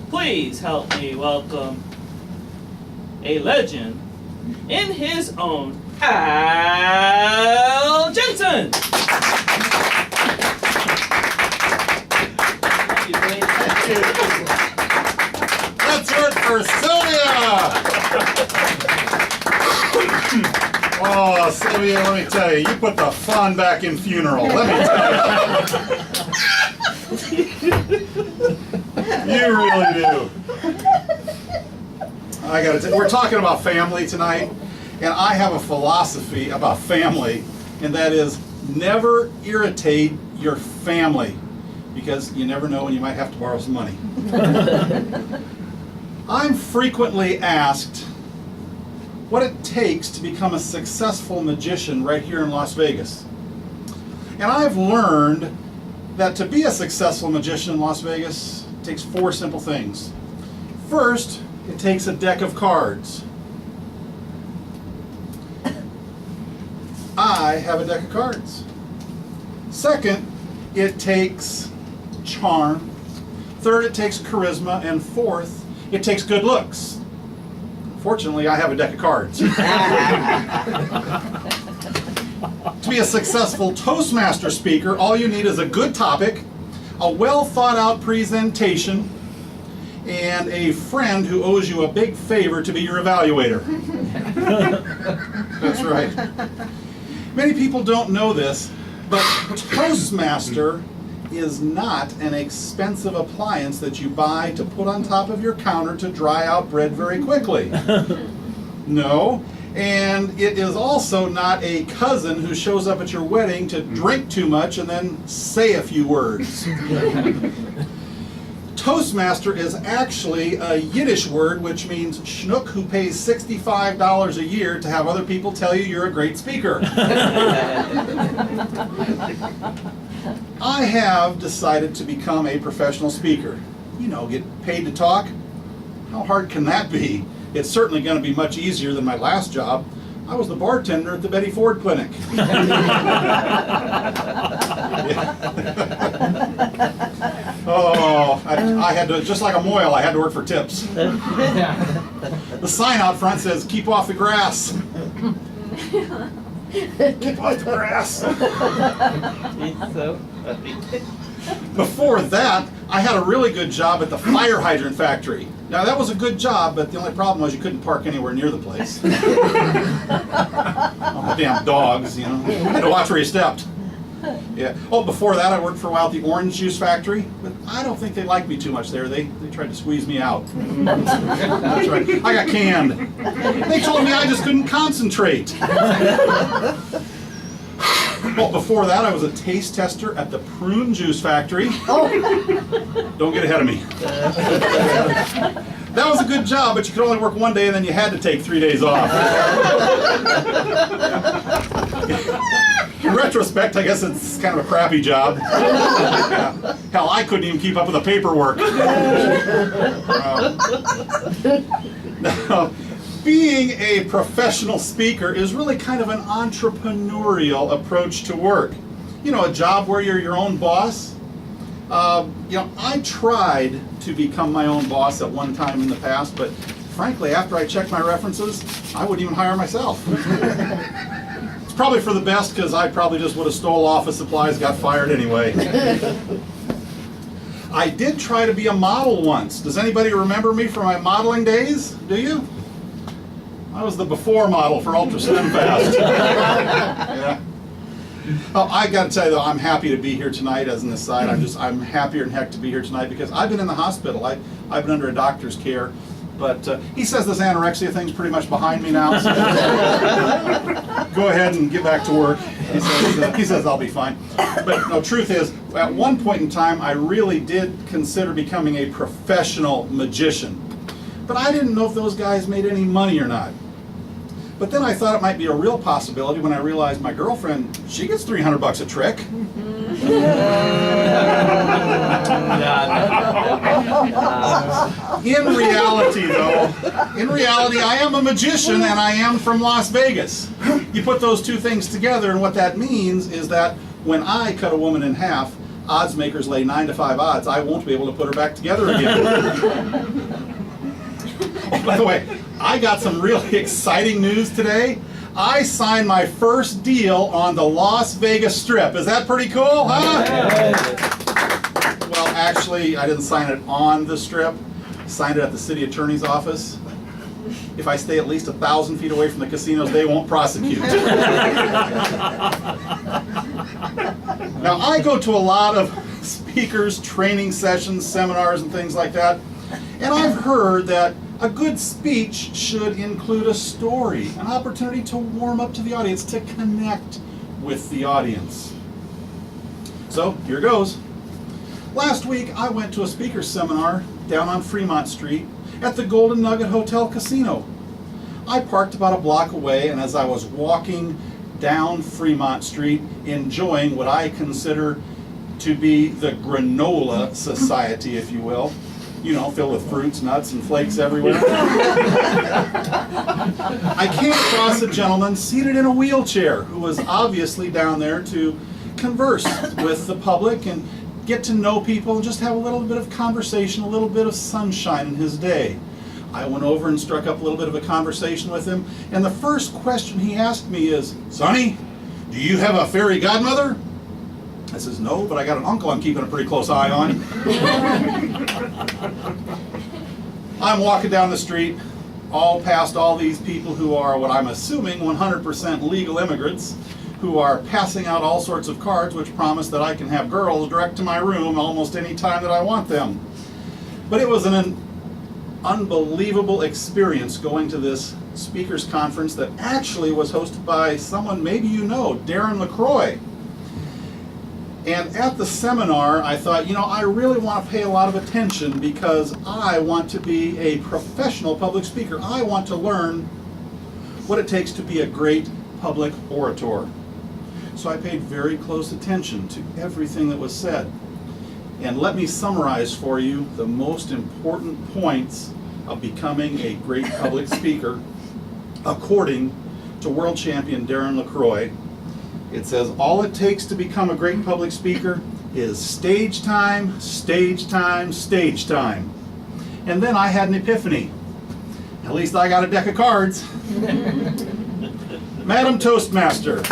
please help me welcome a legend in his own, Al Jensen. Let's hear it for Sylvia! Oh, Sylvia, let me tell you, you put the fun back in funeral. Let me tell you. You really do. I gotta tell you, we're talking about family tonight, and I have a philosophy about family, and that is never irritate your family, because you never know when you might have to borrow some money. I'm frequently asked what it takes to become a successful magician right here in Las Vegas. And I've learned that to be a successful magician in Las Vegas takes 4 simple things. First, it takes a deck of cards. I have a deck of cards. Second, it takes charm. Third, it takes charisma. And fourth, it takes good looks. Fortunately, I have a deck of cards. To be a successful Toastmaster speaker, all you need is a good topic, a well thought out presentation, and a friend who owes you a big favor to be your evaluator. That's right. Many people don't know this, but Toastmaster is not an expensive appliance that you buy to put on top of your counter to dry out bread very quickly. No, and it is also not a cousin who shows up at your wedding to drink too much and then say a few words. Toastmaster is actually a Yiddish word which means schnook who pays $65 a year to have other people tell you you're a great speaker. I have decided to become a professional speaker. You know, get paid to talk. How hard can that be? It's certainly going to be much easier than my last job. I was the bartender at the Betty Ford Clinic. Oh, I had to, just like a Moyle, I had to work for tips. The sign out front says, "Keep off the grass." Keep off the grass. He's so funny. Before that, I had a really good job at the fire hydrant factory. Now that was a good job, but the only problem was you couldn't park anywhere near the place. Oh, the damn dogs, you know. You had to watch where you stepped. Yeah. Oh, before that, I worked for a while at the orange juice factory, but I don't think they liked me too much there. They tried to squeeze me out. That's right. I got canned. They told me I just couldn't concentrate. Well, before that, I was a taste tester at the prune juice factory. Don't get ahead of me. That was a good job, but you could only work one day and then you had to take 3 days off. In retrospect, I guess it's kind of a crappy job. Yeah. Hell, I couldn't even keep up with the paperwork. Now, being a professional speaker is really kind of an entrepreneurial approach to work. You know, a job where you're your own boss. You know, I tried to become my own boss at one time in the past, but frankly, after I checked my references, I wouldn't even hire myself. It's probably for the best, because I probably just would have stole office supplies, got fired anyway. I did try to be a model once. Does anybody remember me from my modeling days? Do you? I was the before model for Ultra Slim Fast. Yeah. Oh, I got to tell you though, I'm happy to be here tonight. As an aside, I'm happier than heck to be here tonight because I've been in the hospital. I've been under a doctor's care, but he says this anorexia thing's pretty much behind me now. So go ahead and get back to work. He says I'll be fine. But no, truth is, at one point in time, I really did consider becoming a professional magician, but I didn't know if those guys made any money or not. But then I thought it might be a real possibility when I realized my girlfriend, she gets $300 a trick. In reality, though, I am a magician and I am from Las Vegas. You put those two things together, and what that means is that when I cut a woman in half, odds makers lay 9-5 odds, I won't be able to put her back together again. Oh, by the way, I got some really exciting news today. I signed my first deal on the Las Vegas Strip. Is that pretty cool, huh? Well, actually, I didn't sign it on the Strip. I signed it at the city attorney's office. If I stay at least 1,000 feet away from the casinos, they won't prosecute. Now, I go to a lot of speakers, training sessions, seminars, and things like that, and I've heard that a good speech should include a story, an opportunity to warm up to the audience, to connect with the audience. So, here goes. Last week, I went to a speaker seminar down on Fremont Street at the Golden Nugget Hotel Casino. I parked about a block away, and as I was walking down Fremont Street, enjoying what I consider to be the granola society, if you will, you know, filled with fruits, nuts, and flakes everywhere. I came across a gentleman seated in a wheelchair who was obviously down there to converse with the public and get to know people and just have a little bit of conversation, a little bit of sunshine in his day. I went over and struck up a little bit of a conversation with him, and the first question he asked me is, "Sonny, do you have a fairy godmother?" I says, "No, but I got an uncle I'm keeping a pretty close eye on." I'm walking down the street, all past all these people who are what I'm assuming 100% legal immigrants, who are passing out all sorts of cards which promise that I can have girls direct to my room almost any time that I want them. But it was an unbelievable experience going to this speakers conference that actually was hosted by someone maybe you know, Darren LaCroix. And at the seminar, I thought, you know, I really want to pay a lot of attention because I want to be a professional public speaker. I want to learn what it takes to be a great public orator. So I paid very close attention to everything that was said. And let me summarize for you the most important points of becoming a great public speaker according to world champion Darren LaCroix. It says all it takes to become a great public speaker is stage time, stage time, stage time. And then I had an epiphany. At least I got a deck of cards. Madam Toastmaster.